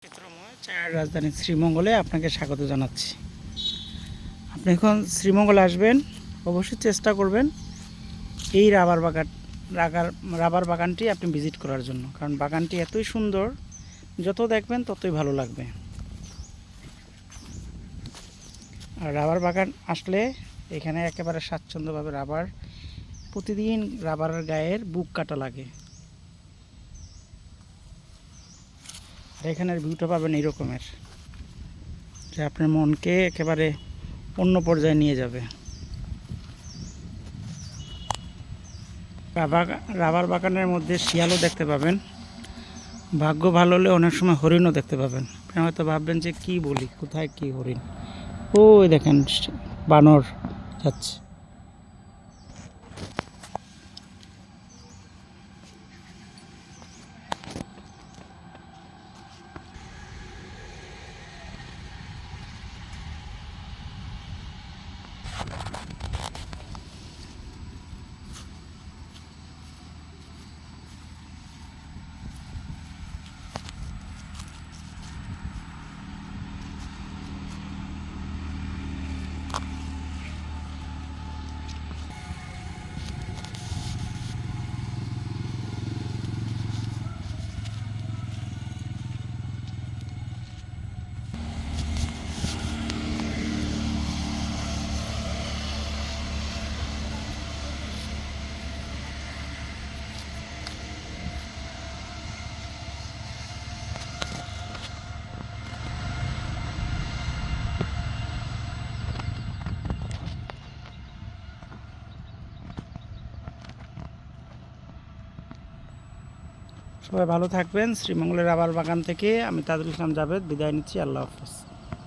চিত্রময় চায়ের রাজধানী শ্রীমঙ্গলে আপনাকে স্বাগত জানাচ্ছি। আপনি এখন শ্রীমঙ্গলে আসবেন, অবশ্যই চেষ্টা করবেন এই রাবার বাগানটি আপনি ভিজিট করার জন্য, কারণ বাগানটি এতই সুন্দর, যত দেখবেন ততই ভালো লাগবে। আর রাবার বাগান আসলে এখানে একেবারে স্বাচ্ছন্দ্যভাবে প্রতিদিন রাবারের গায়ের বুক কাটা লাগে। আর এখানের ভিউটা পাবেন এই রকমের, যে আপনার মনকে একেবারে অন্য পর্যায়ে নিয়ে যাবে। রাবার বাগানের মধ্যে শিয়ালও দেখতে পাবেন, ভাগ্য ভালো হলে অনেক সময় হরিণও দেখতে পাবেন। আপনি হয়তো ভাববেন যে কি বলি, কোথায় কি হরিণ, ওই দেখেন বানর যাচ্ছে। সবাই ভালো থাকবেন। শ্রীমঙ্গলের রাবার বাগান থেকে আমি তাজুল ইসলাম জাভেদ বিদায় নিচ্ছি। আল্লাহ হাফেজ।